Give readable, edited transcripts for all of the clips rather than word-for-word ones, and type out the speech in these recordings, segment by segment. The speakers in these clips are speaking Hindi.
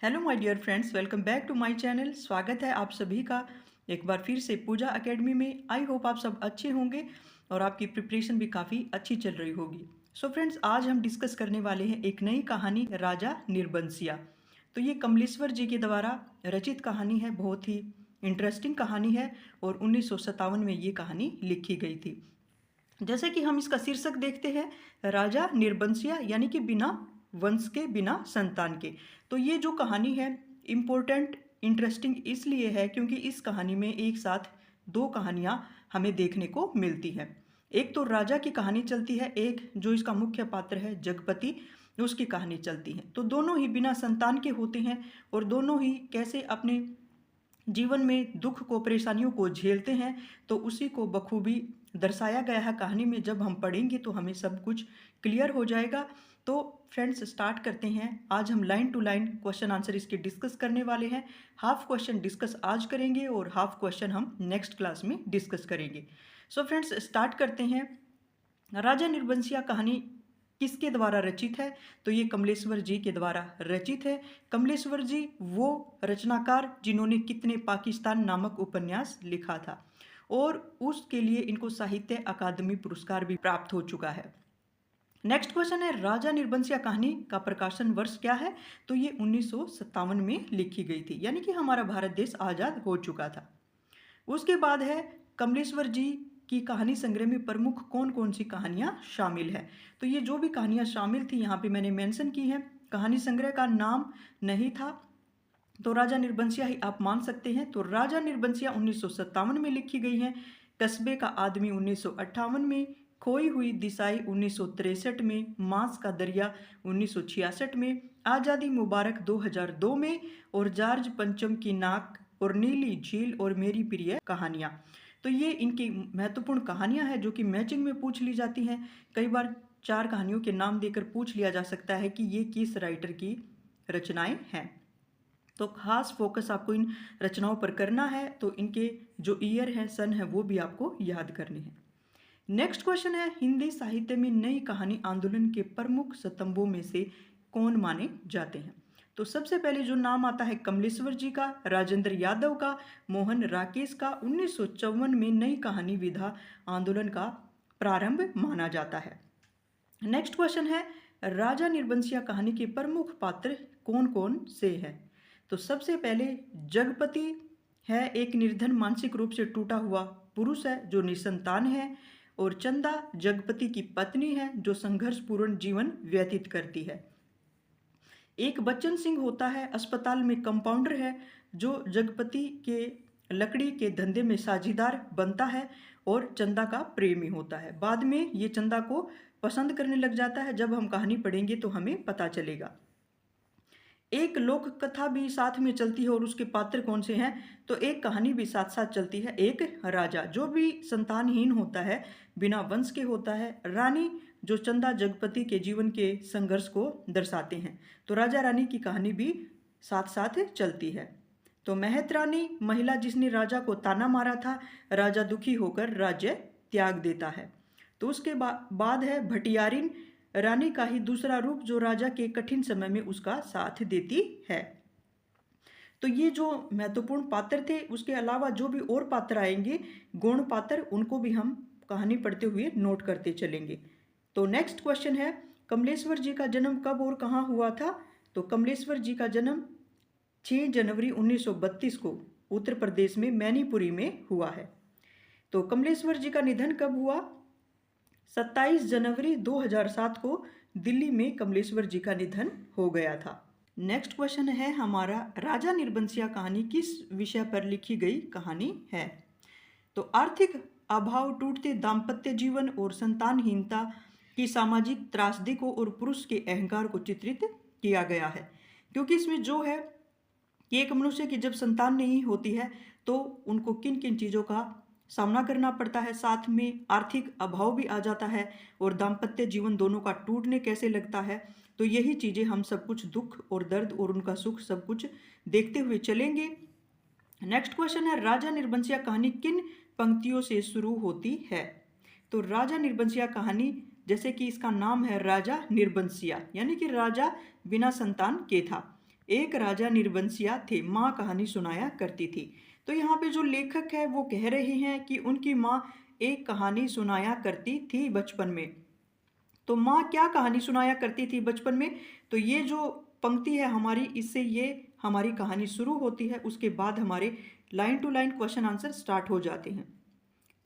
Hello my dear friends, welcome back to my channel. स्वागत है आप सभी का एक बार फिर से पूजा एकेडमी में। आई होप आप सब अच्छे होंगे और आपकी प्रिपरेशन भी काफ़ी अच्छी चल रही होगी। सो फ्रेंड्स, आज हम डिस्कस करने वाले हैं एक नई कहानी, राजा निर्बंसिया। तो ये कमलेश्वर जी के द्वारा रचित कहानी है, बहुत ही इंटरेस्टिंग कहानी है और 1957 में ये कहानी लिखी गई थी। जैसे कि हम इसका शीर्षक देखते हैं, राजा निर्बंसिया, यानी कि बिना वंश के, बिना संतान के। तो ये जो कहानी है इम्पोर्टेंट, इंटरेस्टिंग इसलिए है क्योंकि इस कहानी में एक साथ दो कहानियाँ हमें देखने को मिलती हैं। एक तो राजा की कहानी चलती है, एक जो इसका मुख्य पात्र है जगपति, उसकी कहानी चलती है। तो दोनों ही बिना संतान के होते हैं और दोनों ही कैसे अपने जीवन में दुख को, परेशानियों को झेलते हैं, तो उसी को बखूबी दर्शाया गया है कहानी में। जब हम पढ़ेंगे तो हमें सब कुछ क्लियर हो जाएगा। तो फ्रेंड्स, स्टार्ट करते हैं। आज हम line to line question answer इसके डिस्कस करने वाले हैं। हाफ क्वेश्चन डिस्कस आज करेंगे और हाफ क्वेश्चन हम नेक्स्ट क्लास में डिस्कस करेंगे। सो फ्रेंड्स, स्टार्ट करते हैं। राजा निर्बंसिया कहानी किसके द्वारा रचित है? तो ये कमलेश्वर जी के द्वारा रचित है। कमलेश्वर जी वो रचनाकार जिन्होंने कितने पाकिस्तान नामक उपन्यास लिखा था और उसके लिए इनको साहित्य अकादमी पुरस्कार भी प्राप्त हो चुका है। नेक्स्ट क्वेश्चन है, राजा निर्बंसिया कहानी का प्रकाशन वर्ष क्या है? तो ये 1957 में लिखी गई थी, यानी कि हमारा भारत देश आज़ाद हो चुका था। उसके बाद है, कमलेश्वर जी की कहानी संग्रह में प्रमुख कौन कौन सी कहानियाँ शामिल है? तो ये जो भी कहानियाँ शामिल थी यहाँ पे मैंने मेंशन की हैं। कहानी संग्रह का नाम नहीं था तो राजा निर्बंसिया ही आप मान सकते हैं। तो राजा निर्बंसिया 1957 में लिखी गई है। कस्बे का आदमी 1958 में, खोई हुई दिशाई 1963 में, मांस का दरिया 1966 में, आज़ादी मुबारक 2002 में और जॉर्ज पंचम की नाक और नीली झील और मेरी प्रिय कहानियाँ। तो ये इनकी महत्वपूर्ण कहानियाँ हैं जो कि मैचिंग में पूछ ली जाती हैं। कई बार चार कहानियों के नाम देकर पूछ लिया जा सकता है कि ये किस राइटर की रचनाएं हैं। तो खास फोकस आपको इन रचनाओं पर करना है। तो इनके जो ईयर है, सन है, वो भी आपको याद करने हैं। नेक्स्ट क्वेश्चन है, हिंदी साहित्य में नई कहानी आंदोलन के प्रमुख स्तंभों में से कौन माने जाते हैं? तो सबसे पहले जो नाम आता है कमलेश्वर जी का, राजेंद्र यादव का, मोहन राकेश का। 1954 में नई कहानी विधा आंदोलन का प्रारंभ माना जाता है। नेक्स्ट क्वेश्चन है, राजा निर्बंसिया कहानी के प्रमुख पात्र कौन कौन से हैं? तो सबसे पहले जगपति है, एक निर्धन, मानसिक रूप से टूटा हुआ पुरुष है जो निसंतान है। और चंदा जगपति की पत्नी है जो संघर्षपूर्ण जीवन व्यतीत करती है। एक बच्चन सिंह होता है, अस्पताल में कंपाउंडर है जो जगपति के लकड़ी के धंधे में साझीदार बनता है और चंदा का प्रेमी होता है। बाद में ये चंदा को पसंद करने लग जाता है। जब हम कहानी पढ़ेंगे तो हमें पता चलेगा। एक लोक कथा भी साथ में चलती है और उसके पात्र कौन से हैं? तो एक कहानी भी साथ साथ चलती है, एक राजा जो भी संतानहीन होता है, बिना वंश के होता है, रानी जो चंदा जगपति के जीवन के संघर्ष को दर्शाते हैं। तो राजा रानी की कहानी भी साथ साथ चलती है। तो महत रानी, महिला जिसने राजा को ताना मारा था, राजा दुखी होकर राज्य त्याग देता है। तो उसके बाद है भटियारिन, रानी का ही दूसरा रूप जो राजा के कठिन समय में उसका साथ देती है। तो ये जो महत्वपूर्ण पात्र थे, उसके अलावा जो भी और पात्र आएंगे, गौण पात्र, उनको भी हम कहानी पढ़ते हुए नोट करते चलेंगे। तो नेक्स्ट क्वेश्चन है, कमलेश्वर जी का जन्म कब और कहाँ हुआ था? तो कमलेश्वर जी का जन्म 6 जनवरी 1932 को उत्तर प्रदेश में मैनीपुरी में हुआ है। तो कमलेश्वर जी का निधन कब हुआ? 27 जनवरी 2007 को दिल्ली में कमलेश्वर जी का निधन हो गया था। नेक्स्ट क्वेश्चन है हमारा, राजा निर्बंसिया कहानी किस विषय पर लिखी गई कहानी है? तो आर्थिक अभाव, टूटते दाम्पत्य जीवन और संतानहीनता की सामाजिक त्रासदी को और पुरुष के अहंकार को चित्रित किया गया है। क्योंकि इसमें जो है कि एक मनुष्य की जब संतान नहीं होती है तो उनको किन किन चीज़ों का सामना करना पड़ता है, साथ में आर्थिक अभाव भी आ जाता है और दाम्पत्य जीवन दोनों का टूटने कैसे लगता है। तो यही चीज़ें हम सब कुछ, दुख और दर्द और उनका सुख, सब कुछ देखते हुए चलेंगे। नेक्स्ट क्वेश्चन है, राजा निर्बंसिया कहानी किन पंक्तियों से शुरू होती है? तो राजा निर्बंसिया कहानी, जैसे कि इसका नाम है राजा निर्बंसिया, यानी कि राजा बिना संतान के था। एक राजा निर्बंसिया थे, माँ कहानी सुनाया करती थी। तो यहाँ पे जो लेखक है वो कह रहे हैं कि उनकी माँ एक कहानी सुनाया करती थी बचपन में। तो माँ क्या कहानी सुनाया करती थी बचपन में? तो ये जो पंक्ति है हमारी, इससे ये हमारी कहानी शुरू होती है, उसके बाद हमारे line to line question answer start हो जाते हैं।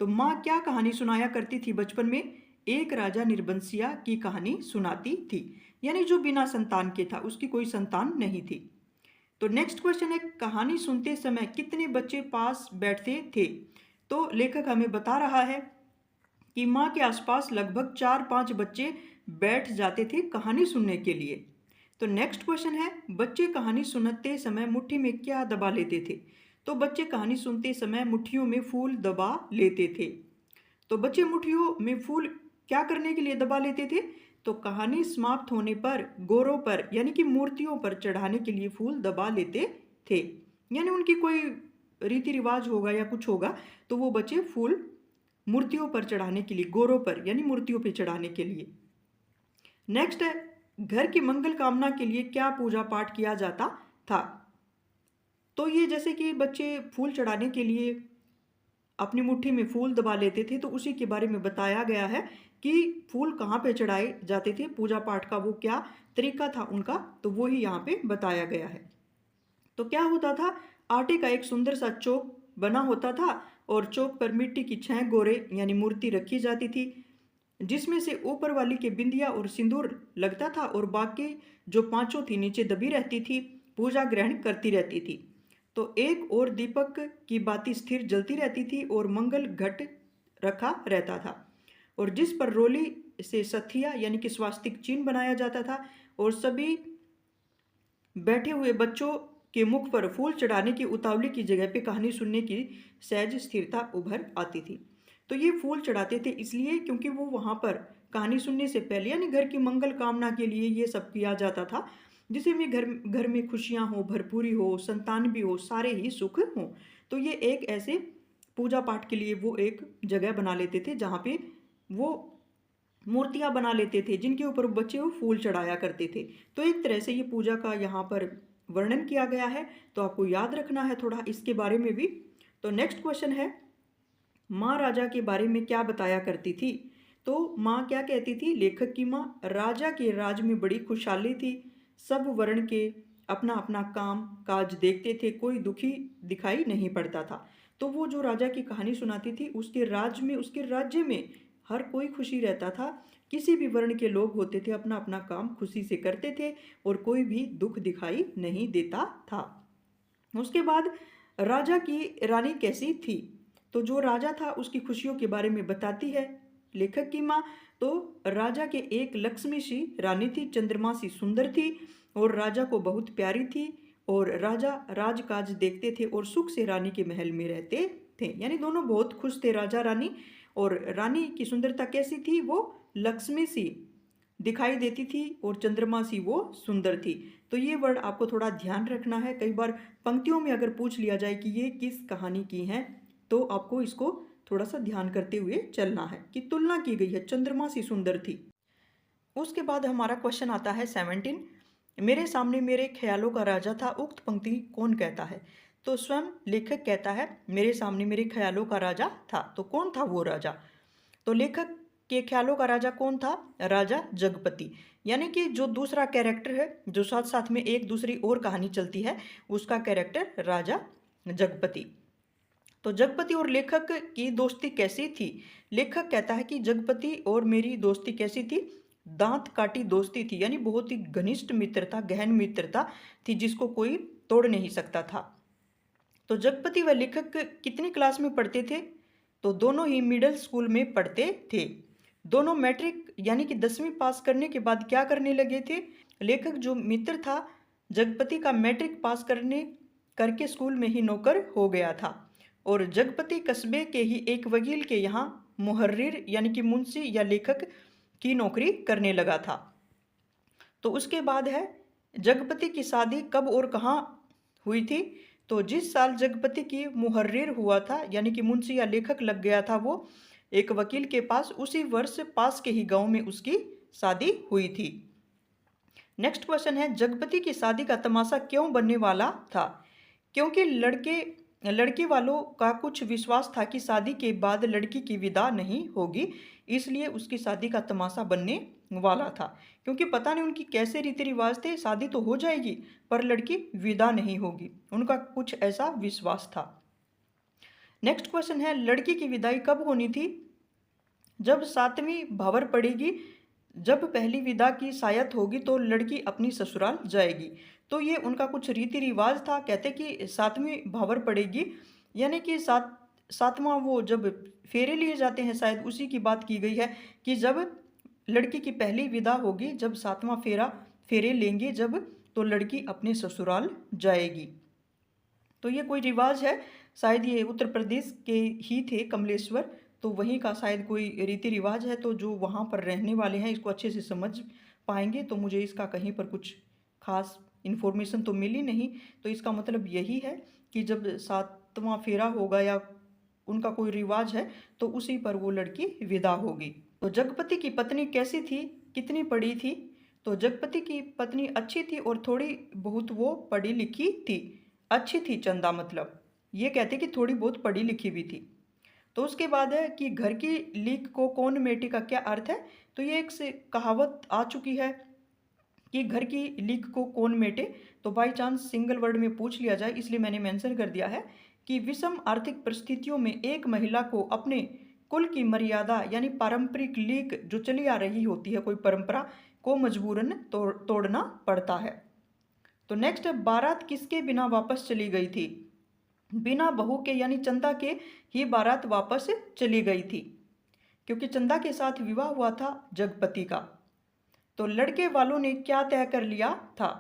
तो माँ क्या कहानी सुनाया करती थी बचपन में? एक राजा निर्बंसिया की कहानी सुनाती थी, यानी जो बिना संतान के था, उसकी कोई संतान नहीं थी। तो नेक्स्ट क्वेश्चन है, कहानी सुनते समय कितने बच्चे पास बैठते थे? तो लेखक हमें बता रहा है कि माँ के आसपास लगभग 4-5 बच्चे बैठ जाते थे कहानी सुनने के लिए। तो नेक्स्ट क्वेश्चन है, बच्चे कहानी सुनते समय मुट्ठी में क्या दबा लेते थे? तो बच्चे कहानी सुनते समय मुट्ठियों में फूल दबा लेते थे। तो बच्चे मुट्ठियों में फूल क्या करने के लिए दबा लेते थे? तो कहानी समाप्त होने पर गोरों पर यानी कि मूर्तियों पर चढ़ाने के लिए फूल दबा लेते थे। यानी उनकी कोई रीति रिवाज होगा या कुछ होगा, तो वो बच्चे फूल मूर्तियों पर चढ़ाने के लिए, गोरों पर यानी मूर्तियों पर चढ़ाने के लिए। नेक्स्ट है, घर की मंगल कामना के लिए क्या पूजा पाठ किया जाता था? तो ये जैसे कि बच्चे फूल चढ़ाने के लिए अपनी मुट्ठी में फूल दबा लेते थे, तो उसी के बारे में बताया गया है कि फूल कहाँ पे चढ़ाए जाते थे, पूजा पाठ का वो क्या तरीका था उनका, तो वो ही यहाँ पे बताया गया है। तो क्या होता था, आटे का एक सुंदर सा चौक बना होता था और चौक पर मिट्टी की 6 गोरे यानी मूर्ति रखी जाती थी, जिसमें से ऊपर वाली के बिंदिया और सिंदूर लगता था और बाकी जो पांचों थी नीचे दबी रहती थी, पूजा ग्रहण करती रहती थी। तो एक और दीपक की बाती स्थिर जलती रहती थी और मंगल घट रखा रहता था, और जिस पर रोली से सथिया यानी कि स्वास्तिक चिन्ह बनाया जाता था, और सभी बैठे हुए बच्चों के मुख पर फूल चढ़ाने की उतावली की जगह पे कहानी सुनने की सहज स्थिरता उभर आती थी। तो ये फूल चढ़ाते थे इसलिए क्योंकि वो वहाँ पर कहानी सुनने से पहले यानी घर की मंगल कामना के लिए ये सब किया जाता था, जिसे में घर घर में खुशियाँ हो, भरपूरी हो, संतान भी हो, सारे ही सुख हों। तो ये एक ऐसे पूजा पाठ के लिए वो एक जगह बना लेते थे जहाँ पे वो मूर्तियां बना लेते थे जिनके ऊपर बच्चे वो फूल चढ़ाया करते थे। तो एक तरह से ये पूजा का यहाँ पर वर्णन किया गया है, तो आपको याद रखना है थोड़ा इसके बारे में भी। तो नेक्स्ट क्वेश्चन है, माँ राजा के बारे में क्या बताया करती थी? तो माँ क्या कहती थी? लेखक की माँ, राजा के राज में बड़ी खुशहाली थी, सब वर्ण के अपना अपना काम काज देखते थे, कोई दुखी दिखाई नहीं पड़ता था। तो वो जो राजा की कहानी सुनाती थी, उसके राज में, उसके राज्य में हर कोई खुशी रहता था, किसी भी वर्ण के लोग होते थे अपना अपना काम खुशी से करते थे और कोई भी दुख दिखाई नहीं देता था। उसके बाद राजा की रानी कैसी थी? तो जो राजा था उसकी खुशियों के बारे में बताती है लेखक की माँ। तो राजा के एक लक्ष्मी सी रानी थी, चंद्रमा सी सुंदर थी और राजा को बहुत प्यारी थी, और राजा राजकाज देखते थे और सुख से रानी के महल में रहते थे। यानी दोनों बहुत खुश थे, राजा रानी। और रानी की सुंदरता कैसी थी? वो लक्ष्मी सी दिखाई देती थी और चंद्रमा सी वो सुंदर थी। तो ये वर्ड आपको थोड़ा ध्यान रखना है, कई बार पंक्तियों में अगर पूछ लिया जाए कि ये किस कहानी की है, तो आपको इसको थोड़ा सा ध्यान करते हुए चलना है कि तुलना की गई है, चंद्रमा सी सुंदर थी। उसके बाद हमारा क्वेश्चन आता है 17, मेरे सामने मेरे ख्यालों का राजा था, उक्त पंक्ति कौन कहता है? तो स्वयं लेखक कहता है मेरे सामने मेरे ख्यालों का राजा था। तो कौन था वो राजा? तो लेखक के ख्यालों का राजा कौन था? राजा जगपति। यानी कि जो दूसरा कैरेक्टर है, जो साथ साथ में एक दूसरी और कहानी चलती है, उसका कैरेक्टर राजा जगपति। तो जगपति और लेखक की दोस्ती कैसी थी? लेखक कहता है कि जगपति और मेरी दोस्ती कैसी थी? दांत काटी दोस्ती थी, यानी बहुत ही घनिष्ठ मित्रता, गहन मित्रता थी जिसको कोई तोड़ नहीं सकता था। तो जगपति व लेखक कितनी क्लास में पढ़ते थे? तो दोनों ही मिडिल स्कूल में पढ़ते थे। दोनों मैट्रिक यानी कि 10वीं पास करने के बाद क्या करने लगे थे? लेखक जो मित्र था जगपति का, मैट्रिक पास करने करके स्कूल में ही नौकर हो गया था, और जगपति कस्बे के ही एक वकील के यहाँ मुहर्रिर यानी कि मुंशी या लेखक की नौकरी करने लगा था। तो उसके बाद है, जगपति की शादी कब और कहाँ हुई थी? तो जिस साल जगपति की मुहर्रिर हुआ था यानी कि मुंशी या लेखक लग गया था वो एक वकील के पास, उसी वर्ष पास के ही गांव में उसकी शादी हुई थी। नेक्स्ट क्वेश्चन है, जगपति की शादी का तमाशा क्यों बनने वाला था? क्योंकि लड़के वालों का कुछ विश्वास था कि शादी के बाद लड़की की विदा नहीं होगी, इसलिए उसकी शादी का तमाशा बनने वाला था। क्योंकि पता नहीं उनकी कैसे रीति रिवाज थे, शादी तो हो जाएगी पर लड़की विदा नहीं होगी, उनका कुछ ऐसा विश्वास था। नेक्स्ट क्वेश्चन है, लड़की की विदाई कब होनी थी? जब 7वीं भंवर पड़ेगी, जब पहली विदा की सायत होगी तो लड़की अपनी ससुराल जाएगी। तो ये उनका कुछ रीति रिवाज था। कहते कि 7वीं भंवर पड़ेगी, यानी कि सातवां वो जब फेरे लिए जाते हैं, शायद उसी की बात की गई है कि जब लड़की की पहली विदा होगी, जब 7वां फेरे लेंगे जब, तो लड़की अपने ससुराल जाएगी। तो ये कोई रिवाज है, शायद ये उत्तर प्रदेश के ही थे कमलेश्वर, तो वहीं का शायद कोई रीति रिवाज है। तो जो वहाँ पर रहने वाले हैं इसको अच्छे से समझ पाएंगे। तो मुझे इसका कहीं पर कुछ खास इन्फॉर्मेशन तो मिली नहीं। तो इसका मतलब यही है कि जब 7वां फेरा होगा या उनका कोई रिवाज है तो उसी पर वो लड़की विदा होगी। तो जगपति की पत्नी कैसी थी, कितनी पढ़ी थी? तो जगपति की पत्नी अच्छी थी और थोड़ी बहुत वो पढ़ी लिखी थी। अच्छी थी चंदा, मतलब ये कहते कि थोड़ी बहुत पढ़ी लिखी भी थी। तो उसके बाद है कि घर की लीक को कौन मेटे का क्या अर्थ है? तो ये एक से कहावत आ चुकी है कि घर की लीक को कौन मेटे। तो बाई चांस सिंगल वर्ड में पूछ लिया जाए इसलिए मैंने मेंशन कर दिया है कि विषम आर्थिक परिस्थितियों में एक महिला को अपने कुल की मर्यादा यानी पारंपरिक लीक जो चली आ रही होती है, कोई परंपरा को मजबूरन तोड़ना पड़ता है। तो नेक्स्ट है, बारात किसके बिना वापस चली गई थी? बिना बहू के यानी चंदा के ही बारात वापस चली गई थी, क्योंकि चंदा के साथ विवाह हुआ था जगपति का। तो लड़के वालों ने क्या तय कर लिया था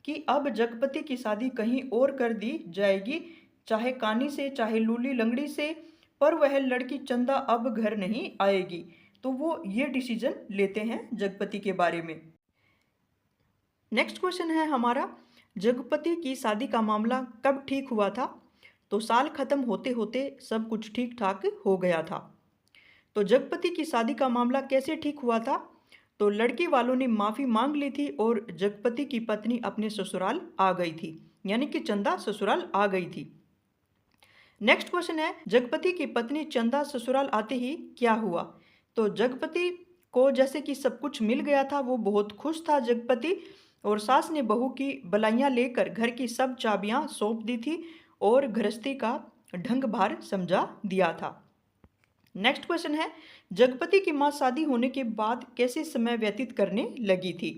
कि अब जगपति की शादी कहीं और कर दी जाएगी, चाहे कानी से चाहे लूली लंगड़ी से, पर वह लड़की चंदा अब घर नहीं आएगी। तो वो ये डिसीजन लेते हैं जगपति के बारे में। नेक्स्ट क्वेश्चन है हमारा, जगपति की शादी का मामला कब ठीक हुआ था? तो साल खत्म होते होते सब कुछ ठीक ठाक हो गया था। तो जगपति की शादी का मामला कैसे ठीक हुआ था? तो लड़की वालों ने माफ़ी मांग ली थी और जगपति की पत्नी अपने ससुराल आ गई थी, यानी कि चंदा ससुराल आ गई थी। नेक्स्ट क्वेश्चन है, जगपति की पत्नी चंदा ससुराल आते ही क्या हुआ? तो जगपति को जैसे कि सब कुछ मिल गया था, वो बहुत खुश था जगपति, और सास ने बहू की बलाइयाँ लेकर घर की सब चाबियाँ सौंप दी थी और गृहस्थी का ढंग भार समझा दिया था। नेक्स्ट क्वेश्चन है, जगपति की माँ शादी होने के बाद कैसे समय व्यतीत करने लगी थी?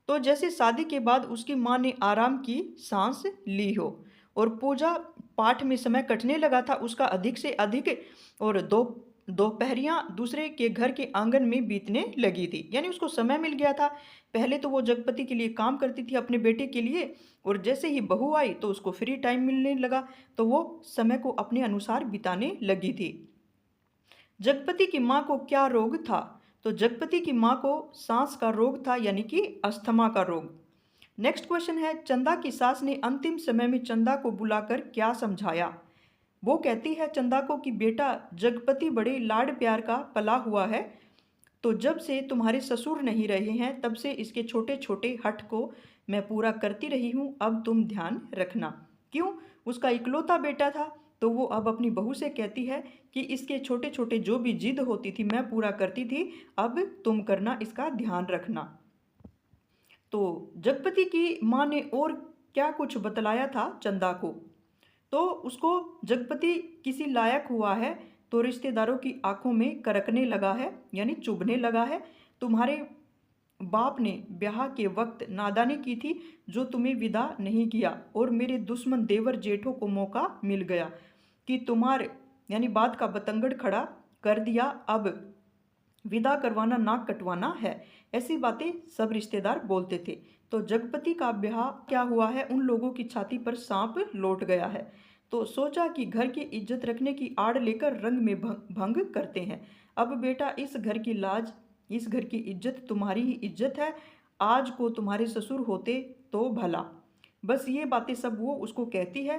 तो जैसे शादी के बाद उसकी माँ ने आराम की सांस ली हो और पूजा पाठ में समय कटने लगा था उसका अधिक से अधिक, और दोपहरियाँ दूसरे के घर के आंगन में बीतने लगी थी, यानी उसको समय मिल गया था। पहले तो वो जगपति के लिए काम करती थी अपने बेटे के लिए, और जैसे ही बहू आई तो उसको फ्री टाइम मिलने लगा, तो वो समय को अपने अनुसार बिताने लगी थी। जगपति की माँ को क्या रोग था? तो जगपति की माँ को सांस का रोग था, यानी कि अस्थमा का रोग। नेक्स्ट क्वेश्चन है, चंदा की सास ने अंतिम समय में चंदा को बुलाकर क्या समझाया? वो कहती है चंदा को कि बेटा, जगपति बड़े लाड प्यार का पला हुआ है, तो जब से तुम्हारे ससुर नहीं रहे हैं तब से इसके छोटे छोटे हठ को मैं पूरा करती रही हूँ, अब तुम ध्यान रखना। क्यों? उसका इकलौता बेटा था, तो वो अब अपनी बहू से कहती है कि इसके छोटे छोटे जो भी जिद होती थी मैं पूरा करती थी, अब तुम करना, इसका ध्यान रखना। तो जगपति की माँ ने और क्या कुछ बतलाया था चंदा को? तो उसको जगपति किसी लायक हुआ है तो रिश्तेदारों की आंखों में करकने लगा है, यानी चुभने लगा है। तुम्हारे बाप ने ब्याह के वक्त नादानी की थी जो तुम्हें विदा नहीं किया, और मेरे दुश्मन देवर जेठों को मौका मिल गया कि तुम्हारे यानी बात का बतंगड़ खड़ा कर दिया, अब विदा करवाना नाक कटवाना है। ऐसी बातें सब रिश्तेदार बोलते थे। तो जगपति का ब्याह क्या हुआ है, उन लोगों की छाती पर सांप लौट गया है। तो सोचा कि घर की इज्जत रखने की आड़ लेकर रंग में भंग करते हैं। अब बेटा, इस घर की लाज, इस घर की इज्जत तुम्हारी ही इज्जत है, आज को तुम्हारे ससुर होते तो भला। बस ये बातें सब वो उसको कहती है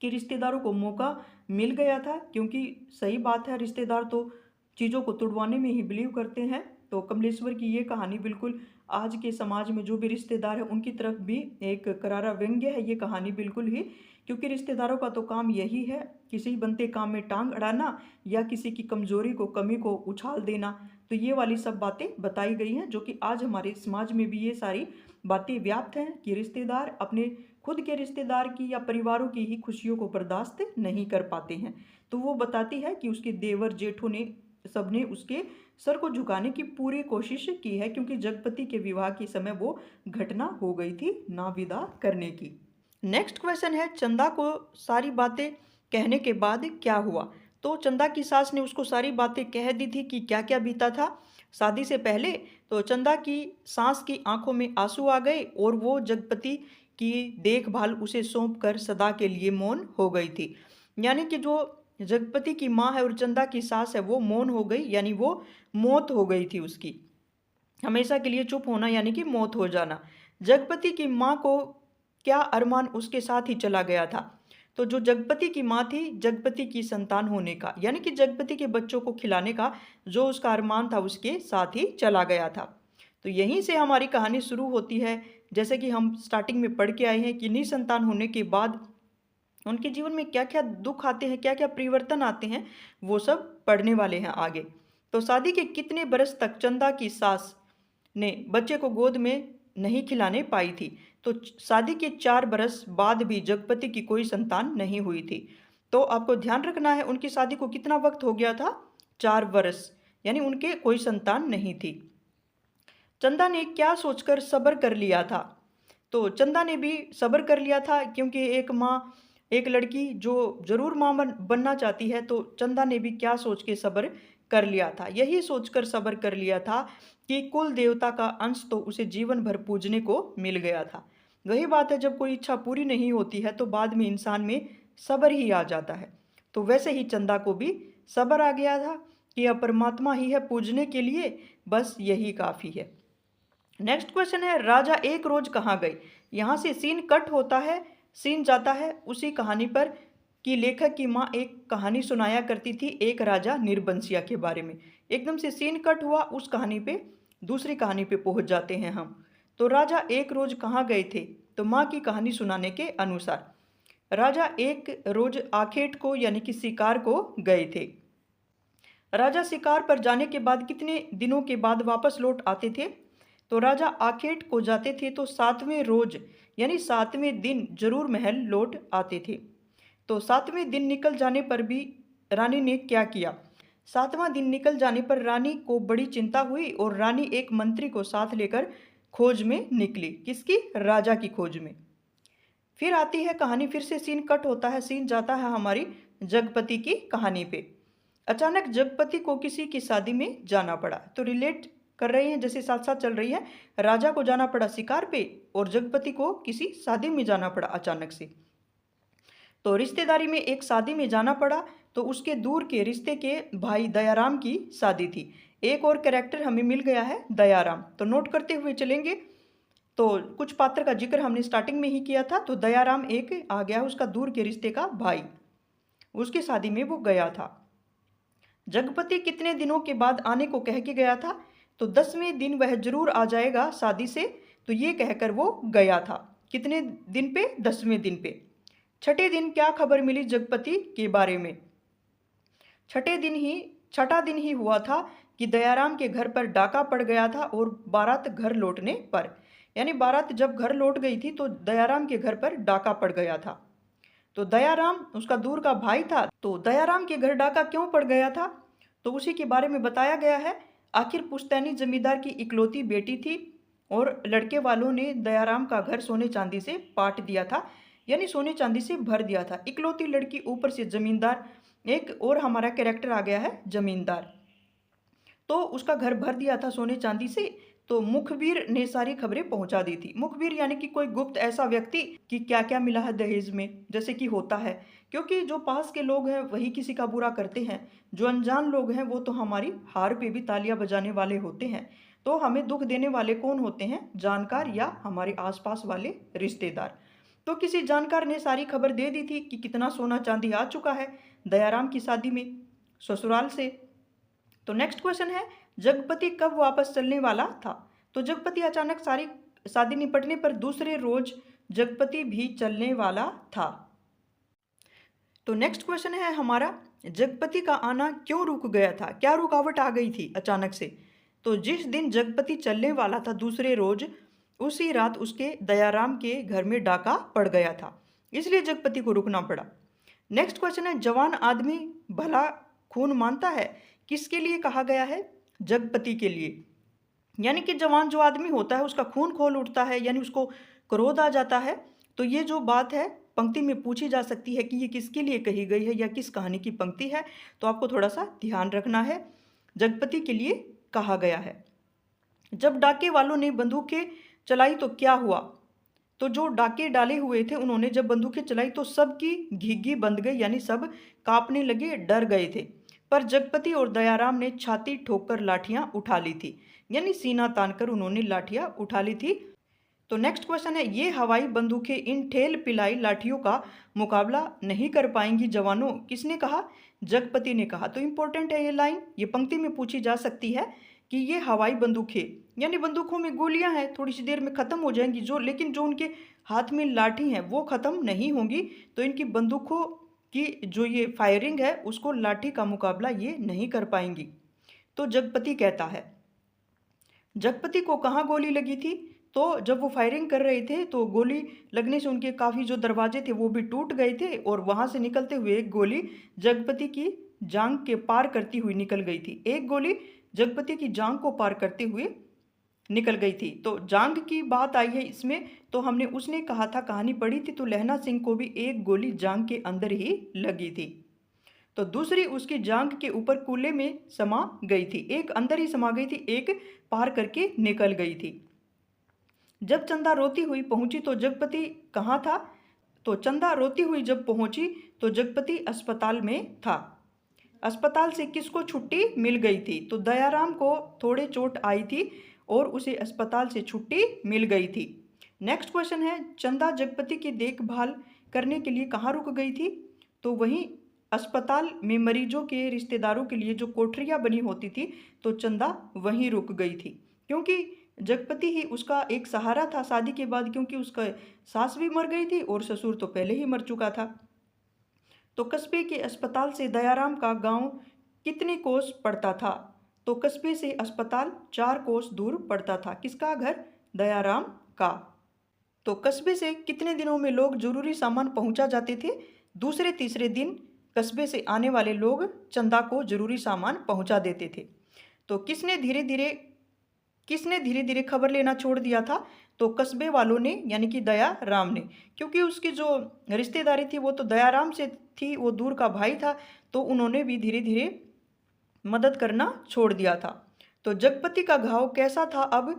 कि रिश्तेदारों को मौका मिल गया था, क्योंकि सही बात है, रिश्तेदार तो चीज़ों को तुड़वाने में ही बिलीव करते हैं। तो कमलेश्वर की ये कहानी बिल्कुल आज के समाज में जो भी रिश्तेदार है उनकी तरफ भी एक करारा व्यंग्य है ये कहानी बिल्कुल ही, क्योंकि रिश्तेदारों का तो काम यही है, किसी बनते काम में टांग अड़ाना या किसी की कमजोरी को कमी को उछाल देना। तो ये वाली सब बातें बताई गई हैं जो कि आज हमारे समाज में भी ये सारी बातें व्याप्त हैं कि रिश्तेदार अपने खुद के रिश्तेदार की या परिवारों की ही खुशियों को बर्दाश्त नहीं कर पाते हैं। तो वो बताती है कि उसके देवर जेठों ने सबने उसके सर को झुकाने की पूरी कोशिश की है, क्योंकि जगपति के विवाह के समय वो घटना हो गई थी ना विदा करने की। नेक्स्ट क्वेश्चन है, चंदा को सारी बातें कहने के बाद क्या हुआ? तो चंदा की सास ने उसको सारी बातें कह दी थी कि क्या क्या बीता था शादी से पहले। तो चंदा की सास की आंखों में आंसू आ गए और वो जगपति की देखभाल उसे सौंप कर सदा के लिए मौन हो गई थी। यानी कि जो जगपति की माँ है और चंदा की सास है वो मौन हो गई, यानी वो मौत हो गई थी उसकी, हमेशा के लिए चुप होना यानी कि मौत हो जाना। जगपति की माँ को क्या अरमान उसके साथ ही चला गया था? तो जो जगपति की माँ थी, जगपति की संतान होने का यानी कि जगपति के बच्चों को खिलाने का जो उसका अरमान था उसके साथ ही चला गया था। तो यहीं से हमारी कहानी शुरू होती है। जैसे कि हम स्टार्टिंग में पढ़ के आए हैं कि निसंतान होने के बाद उनके जीवन में क्या क्या दुख आते हैं, क्या क्या परिवर्तन आते हैं, वो सब पढ़ने वाले हैं आगे। तो शादी के कितने बरस तक चंदा की सास ने बच्चे को गोद में नहीं खिलाने पाई थी? तो शादी के 4 बरस बाद भी जगपति की कोई संतान नहीं हुई थी। तो आपको ध्यान रखना है उनकी शादी को कितना वक्त हो गया था? 4 बरस, यानी उनके कोई संतान नहीं थी। चंदा ने क्या सोचकर सब्र कर लिया था? तो चंदा ने भी सब्र कर लिया था, क्योंकि एक माँ एक लड़की जो जरूर माँ बनना चाहती है, तो चंदा ने भी क्या सोच के सब्र कर लिया था? यही सोचकर सब्र कर लिया था कि कुल देवता का अंश तो उसे जीवन भर पूजने को मिल गया था। वही बात है, जब कोई इच्छा पूरी नहीं होती है तो बाद में इंसान में सब्र ही आ जाता है। तो वैसे ही चंदा को भी सब्र आ गया था कि अब परमात्मा ही है पूजने के लिए, बस यही काफ़ी है। नेक्स्ट क्वेश्चन है, राजा एक रोज कहाँ गए? यहाँ से सीन कट होता है, सीन जाता है उसी कहानी पर कि लेखक की माँ एक कहानी सुनाया करती थी एक राजा निर्बंसिया के बारे में। एकदम से सीन कट हुआ उस कहानी पे, दूसरी कहानी पे पहुंच जाते हैं हम। तो राजा एक रोज कहाँ गए थे? तो माँ की कहानी सुनाने के अनुसार राजा एक रोज आखेट को यानी कि शिकार को गए थे। राजा शिकार पर जाने के बाद कितने दिनों के बाद वापस लौट आते थे? तो राजा आखेट को जाते थे तो 7वें रोज यानी 7वें दिन जरूर महल लौट आते थे। तो 7वें दिन निकल जाने पर भी रानी ने क्या किया? 7वां दिन निकल जाने पर रानी को बड़ी चिंता हुई और रानी एक मंत्री को साथ लेकर खोज में निकली। किसकी? राजा की खोज में। फिर आती है कहानी, फिर से सीन कट होता है, सीन जाता है हमारी जगपति की कहानी पे। अचानक जगपति को किसी की शादी में जाना पड़ा। तो रिलेट कर रहे हैं, जैसे साथ साथ चल रही है। राजा को जाना पड़ा शिकार पे और जगपति को किसी शादी में जाना पड़ा अचानक से। तो रिश्तेदारी में एक शादी में जाना पड़ा, तो उसके दूर के रिश्ते के भाई दयाराम की शादी थी। एक और कैरेक्टर हमें मिल गया है, दयाराम। तो नोट करते हुए चलेंगे। तो कुछ पात्र का जिक्र हमने स्टार्टिंग में ही किया था। तो दयाराम एक आ गया, उसका दूर के रिश्ते का भाई, उसकी शादी में वो गया था। जगपति कितने दिनों के बाद आने को कह के गया था? तो 10वें दिन वह जरूर आ जाएगा शादी से, तो ये कहकर वो गया था। कितने दिन पे? 10वें दिन पे। छठे दिन क्या खबर मिली जगपति के बारे में? छठा दिन ही हुआ था कि दयाराम के घर पर डाका पड़ गया था और बारात घर लौटने पर, यानी बारात जब घर लौट गई थी तो दयाराम के घर पर डाका पड़ गया था। तो दयाराम उसका दूर का भाई था, तो दयाराम के घर डाका क्यों पड़ गया था? तो उसी के बारे में बताया गया है। आखिर पुश्तैनी जमींदार की इकलौती बेटी थी और लड़के वालों ने दयाराम का घर सोने चांदी से पाट दिया था, यानी सोने चांदी से भर दिया था। इकलौती लड़की, ऊपर से जमींदार, एक और हमारा कैरेक्टर आ गया है जमींदार, तो उसका घर भर दिया था सोने चांदी से। तो मुखबिर ने सारी खबरें पहुंचा दी थी। मुखबिर यानी कि कोई गुप्त ऐसा व्यक्ति कि क्या क्या मिला है दहेज में, जैसे कि होता है, क्योंकि जो पास के लोग हैं वही किसी का बुरा करते हैं, जो अनजान लोग हैं वो तो हमारी हार पे भी तालियां बजाने वाले होते हैं। तो हमें दुख देने वाले कौन होते हैं? जानकार या हमारे आसपास वाले रिश्तेदार। तो किसी जानकार ने सारी खबर दे दी थी कि कितना सोना चांदी आ चुका है दयाराम की शादी में ससुराल से। तो नेक्स्ट क्वेश्चन है, जगपति कब वापस चलने वाला था? तो जगपति अचानक सारी शादी निपटने पर दूसरे रोज जगपति भी चलने वाला था। तो नेक्स्ट क्वेश्चन है हमारा, जगपति का आना क्यों रुक गया था? क्या रुकावट आ गई थी अचानक से? तो जिस दिन जगपति चलने वाला था दूसरे रोज, उसी रात उसके दयाराम के घर में डाका पड़ गया था, इसलिए जगपति को रुकना पड़ा। नेक्स्ट क्वेश्चन है, जवान आदमी भला खून मानता है? किसके लिए कहा गया है? जगपति के लिए। यानी कि जवान जो आदमी होता है उसका खून खोल उठता है, यानी उसको क्रोध आ जाता है। तो ये जो बात है पंक्ति में पूछी जा सकती है कि ये किसके लिए कही गई है या किस कहानी की पंक्ति है, तो आपको थोड़ा सा ध्यान रखना है। जगपति के लिए कहा गया है। जब डाके वालों ने बंदूकें चलाई तो क्या हुआ? तो जो डाके डाले हुए थे उन्होंने जब बंदूकें चलाई तो सबकी घिघी बंध गई, यानी सब कांपने लगे, डर गए थे। पर जगपति और दयाराम ने छाती ठोककर लाठियां उठा ली थी, यानी सीना तानकर उन्होंने लाठियां उठा ली थी। तो नेक्स्ट क्वेश्चन है, ये हवाई बंदूकें इन ठेल पिलाई लाठियों का मुकाबला नहीं कर पाएंगी जवानों, किसने कहा? जगपति ने कहा। तो इंपॉर्टेंट है ये लाइन, ये पंक्ति में पूछी जा सकती है कि ये हवाई बंदूकें, यानी बंदूकों में गोलियां हैं, थोड़ी सी देर में ख़त्म हो जाएंगी, लेकिन जो उनके हाथ में लाठी हैं वो ख़त्म नहीं होंगी। तो इनकी बंदूकों की जो ये फायरिंग है उसको लाठी का मुकाबला ये नहीं कर पाएंगी। तो जगपति कहता है। जगपति को कहाँ गोली लगी थी? तो जब वो फायरिंग कर रहे थे तो गोली लगने से उनके काफ़ी जो दरवाजे थे वो भी टूट गए थे, और वहाँ से निकलते हुए एक गोली जगपति की जांघ के पार करती हुई निकल गई थी। एक गोली जगपति की जांघ को पार करते हुए निकल गई थी। तो जांघ की बात आई है इसमें, तो हमने उसने कहा था, कहानी पढ़ी थी, तो लहना सिंह को भी एक गोली जांघ के अंदर ही लगी थी। तो दूसरी उसकी जांघ के ऊपर कूले में समा गई थी, एक अंदर ही समा गई थी, एक पार करके निकल गई थी। जब चंदा रोती हुई पहुंची तो जगपति कहाँ था? तो चंदा रोती हुई जब पहुंची तो जगपति अस्पताल में था। अस्पताल से किसको छुट्टी मिल गई थी? तो दयाराम को थोड़े चोट आई थी और उसे अस्पताल से छुट्टी मिल गई थी। नेक्स्ट क्वेश्चन है, चंदा जगपति की देखभाल करने के लिए कहाँ रुक गई थी? तो वहीं अस्पताल में मरीजों के रिश्तेदारों के लिए जो कोठरियाँ बनी होती थी, तो चंदा वहीं रुक गई थी, क्योंकि जगपति ही उसका एक सहारा था शादी के बाद, क्योंकि उसका सास भी मर गई थी और ससुर तो पहले ही मर चुका था। तो कस्बे के अस्पताल से दयाराम का गांव कितने कोस पड़ता था? तो कस्बे से अस्पताल 4 कोस दूर पड़ता था। किसका घर? दयाराम का। तो कस्बे से कितने दिनों में लोग जरूरी सामान पहुंचा जाते थे? दूसरे तीसरे दिन कस्बे से आने वाले लोग चंदा को जरूरी सामान पहुंचा देते थे। तो किसने धीरे धीरे खबर लेना छोड़ दिया था? तो कस्बे वालों ने, यानी कि दयाराम ने, क्योंकि उसकी जो रिश्तेदारी थी वो तो दयाराम से थी, वो दूर का भाई था, तो उन्होंने भी धीरे धीरे मदद करना छोड़ दिया था। तो जगपति का घाव कैसा था अब?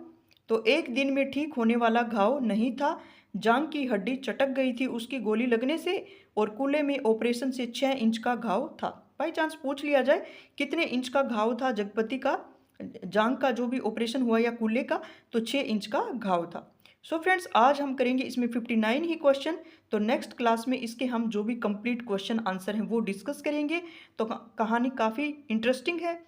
तो एक दिन में ठीक होने वाला घाव नहीं था। जांघ की हड्डी चटक गई थी उसकी गोली लगने से, और कूल्हे में ऑपरेशन से 6 इंच का घाव था। बाई चांस पूछ लिया जाए कितने इंच का घाव था जगपति का, जांघ का जो भी ऑपरेशन हुआ या कूल्हे का, तो 6 इंच का घाव था। सो फ्रेंड्स, आज हम करेंगे इसमें 59 ही क्वेश्चन। तो नेक्स्ट क्लास में इसके हम जो भी कंप्लीट क्वेश्चन आंसर हैं वो डिस्कस करेंगे। तो कहानी काफ़ी इंटरेस्टिंग है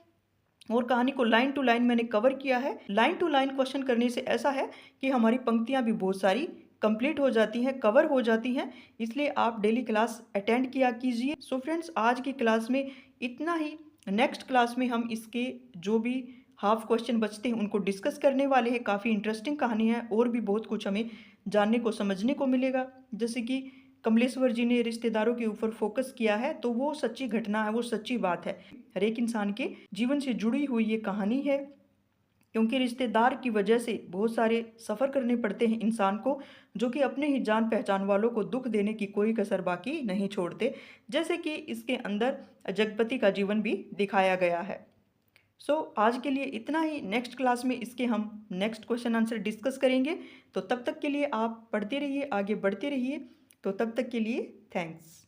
और कहानी को लाइन टू लाइन मैंने कवर किया है। लाइन टू लाइन क्वेश्चन करने से ऐसा है कि हमारी पंक्तियां भी बहुत सारी कंप्लीट हो जाती हैं, कवर हो जाती हैं, इसलिए आप डेली क्लास अटेंड किया कीजिए। सो फ्रेंड्स, आज की क्लास में इतना ही। नेक्स्ट क्लास में हम इसके जो भी हाफ क्वेश्चन बचते हैं उनको डिस्कस करने वाले हैं। काफ़ी इंटरेस्टिंग कहानी है और भी बहुत कुछ हमें जानने को समझने को मिलेगा। जैसे कि कमलेश्वर जी ने रिश्तेदारों के ऊपर फोकस किया है, तो वो सच्ची घटना है, वो सच्ची बात है, हर एक इंसान के जीवन से जुड़ी हुई ये कहानी है। क्योंकि रिश्तेदार की वजह से बहुत सारे सफ़र करने पड़ते हैं इंसान को, जो कि अपने ही जान पहचान वालों को दुख देने की कोई कसर बाकी नहीं छोड़ते, जैसे कि इसके अंदर जगपति का जीवन भी दिखाया गया है। सो आज के लिए इतना ही। नेक्स्ट क्लास में इसके हम नेक्स्ट क्वेश्चन आंसर डिस्कस करेंगे। तो तब तक के लिए आप पढ़ते रहिए, आगे बढ़ते रहिए। तो तब तक के लिए थैंक्स।